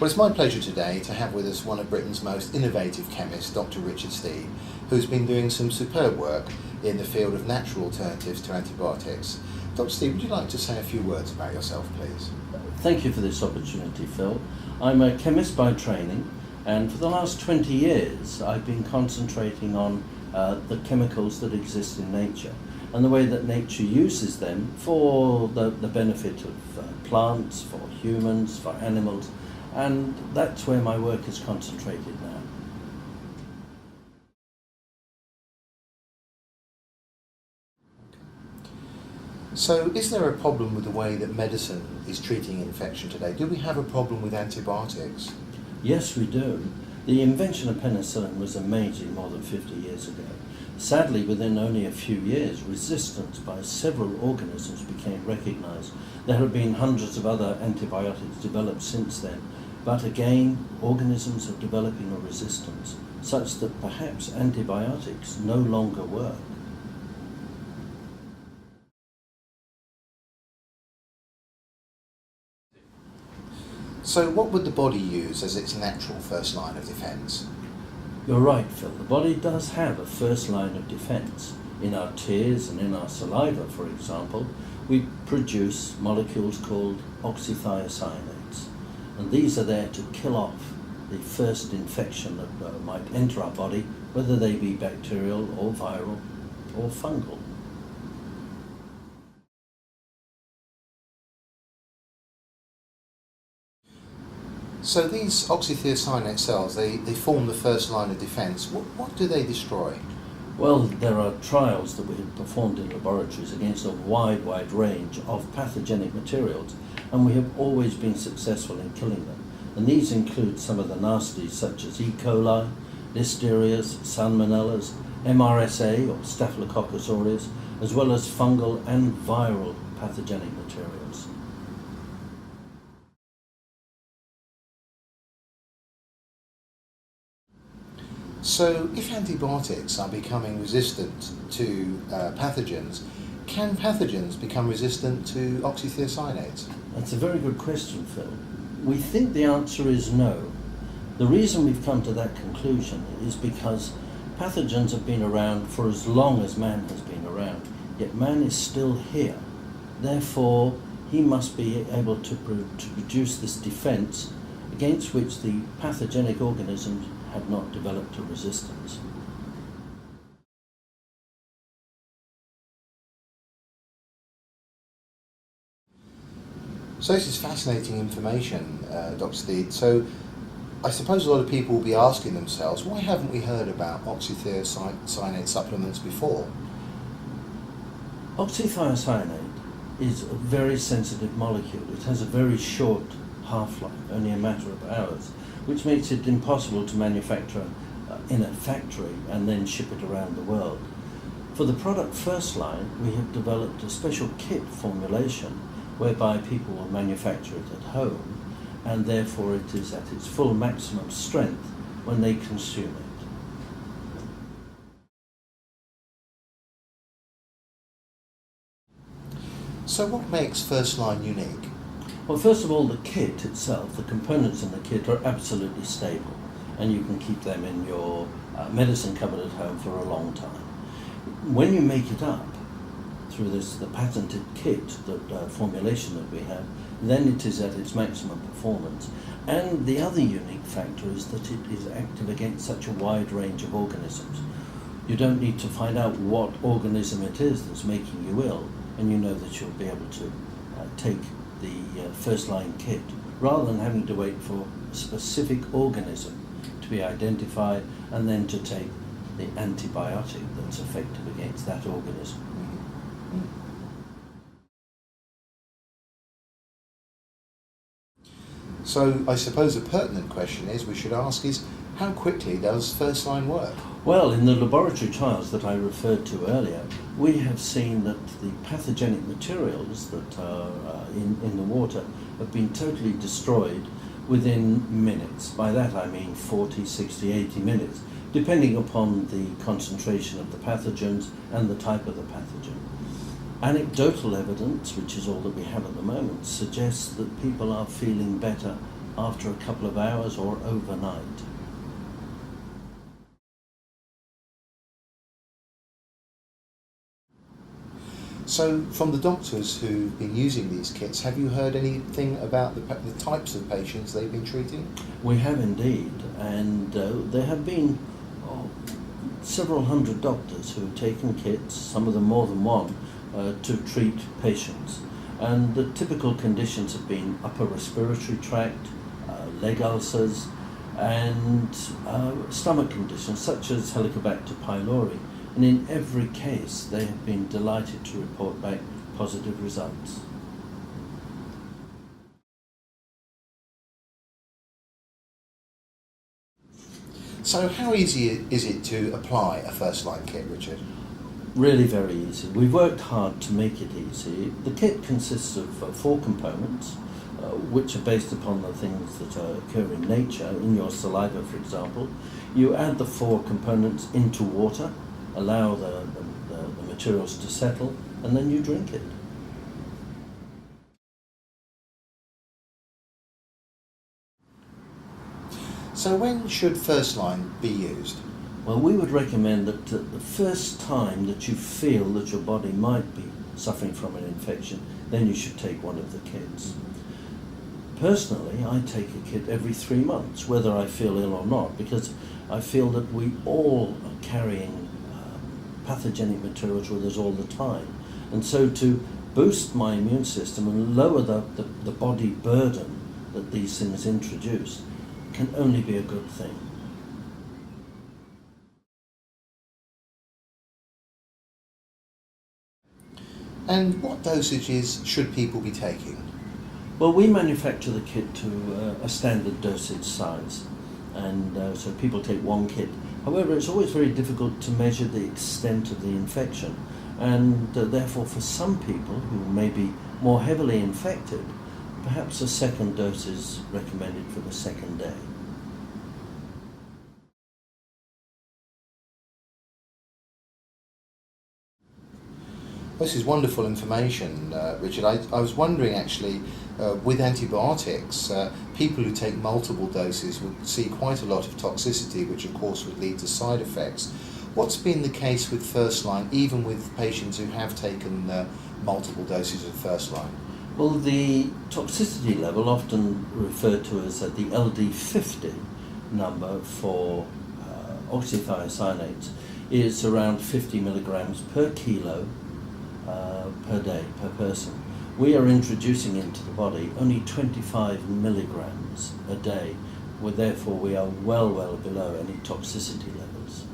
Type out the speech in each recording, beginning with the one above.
Well, it's my pleasure today to have with us one of Britain's most innovative chemists, Dr. Richard Stead, who's been doing some superb work in the field of natural alternatives to antibiotics. Dr. Stead, would you like to say a few words about yourself, please? Thank you for this opportunity, Phil. I'm a chemist by training, and for the last 20 years I've been concentrating on the chemicals that exist in nature and the way that nature uses them for the benefit of plants, for humans, for animals, and that's where my work is concentrated now. So, is there a problem with the way that medicine is treating infection today? Do we have a problem with antibiotics? Yes, we do. The invention of penicillin was amazing more than 50 years ago. Sadly, within only a few years, resistance by several organisms became recognised. There have been hundreds of other antibiotics developed since then, but again, organisms are developing a resistance, such that perhaps antibiotics no longer work. So, what would the body use as its natural first line of defence? You're right, Phil. The body does have a first line of defence. In our tears and in our saliva, for example, we produce molecules called oxythiocyanate. And these are there to kill off the first infection that might enter our body, whether they be bacterial or viral or fungal. So these oxythiocyanate cells, they form the first line of defence. What do they destroy? Well, there are trials that we have performed in laboratories against a wide range of pathogenic materials, and we have always been successful in killing them. And these include some of the nasties such as E. coli, listerias, salmonellas, MRSA or Staphylococcus aureus, as well as fungal and viral pathogenic materials. So if antibiotics are becoming resistant to pathogens, can pathogens become resistant to oxythiocyanate? That's a very good question, Phil. We think the answer is no. The reason we've come to that conclusion is because pathogens have been around for as long as man has been around, yet man is still here. Therefore, he must be able to produce this defence against which the pathogenic organisms have not developed a resistance. So this is fascinating information, Dr. Stead. So I suppose a lot of people will be asking themselves, why haven't we heard about oxythiocyanate supplements before? Oxythiocyanate is a very sensitive molecule. It has a very short half-life, only a matter of hours, which makes it impossible to manufacture in a factory and then ship it around the world. For the product first line, we have developed a special kit formulation whereby people will manufacture it at home, and therefore it is at its full maximum strength when they consume it. So what makes first line unique? Well, first of all, the kit itself, the components in the kit are absolutely stable, and you can keep them in your medicine cupboard at home for a long time. When you make it up through the patented kit, formulation that we have, then it is at its maximum performance. And the other unique factor is that it is active against such a wide range of organisms. You don't need to find out what organism it is that's making you ill, and you know that you'll be able to take the first line kit, rather than having to wait for a specific organism to be identified and then to take the antibiotic that's effective against that organism. So I suppose a pertinent question we should ask is, how quickly does first line work? Well, in the laboratory trials that I referred to earlier, we have seen that the pathogenic materials that are in the water have been totally destroyed within minutes. By that I mean 40, 60, 80 minutes, depending upon the concentration of the pathogens and the type of the pathogen. Anecdotal evidence, which is all that we have at the moment, suggests that people are feeling better after a couple of hours or overnight. So, from the doctors who've been using these kits, have you heard anything about the types of patients they've been treating? We have indeed, and there have been several hundred doctors who have taken kits, some of them more than one, to treat patients. And the typical conditions have been upper respiratory tract, leg ulcers, and stomach conditions such as Helicobacter pylori. And in every case, they have been delighted to report back positive results. So, how easy is it to apply a first-line kit, Richard? Really very easy. We've worked hard to make it easy. The kit consists of 4 components, which are based upon the things that occur in nature, in your saliva, for example. You add the 4 components into water, allow the materials to settle, and then you drink it. So, when should first-line be used? Well, we would recommend that the first time that you feel that your body might be suffering from an infection, then you should take one of the kits. Personally, I take a kit every 3 months, whether I feel ill or not, because I feel that we all are carrying pathogenic materials with us all the time. And so to boost my immune system and lower the body burden that these things introduce can only be a good thing. And what dosages should people be taking? Well, we manufacture the kit to a standard dosage size, and so people take 1 kit. However, it's always very difficult to measure the extent of the infection, and therefore for some people who may be more heavily infected, perhaps a second dose is recommended for the second day. This is wonderful information, Richard. I was wondering actually, with antibiotics, people who take multiple doses would see quite a lot of toxicity, which of course would lead to side effects. What's been the case with first line, even with patients who have taken multiple doses of first line? Well, the toxicity level, often referred to as the LD50 number for oxythiocyanates, is around 50 milligrams per kilo per day, per person. We are introducing into the body only 25 milligrams a day, therefore we are well below any toxicity levels.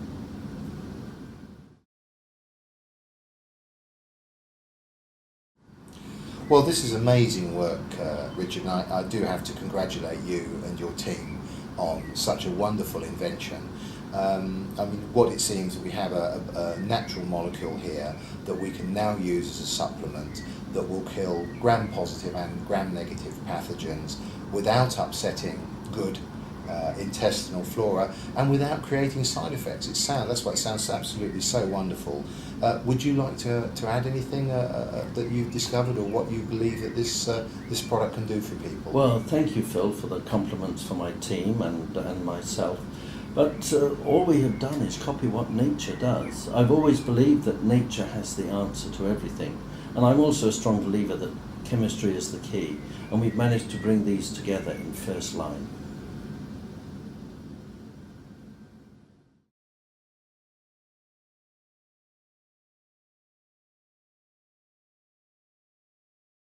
Well, this is amazing work, Richard, and I do have to congratulate you and your team on such a wonderful invention. I mean, what it seems that we have a natural molecule here that we can now use as a supplement that will kill gram-positive and gram-negative pathogens without upsetting good intestinal flora and without creating side effects. That's why it sounds absolutely so wonderful. Would you like to add anything that you've discovered, or what you believe that this product can do for people? Well, thank you, Phil, for the compliments for my team and myself. But all we have done is copy what nature does. I've always believed that nature has the answer to everything. And I'm also a strong believer that chemistry is the key. And we've managed to bring these together in first line.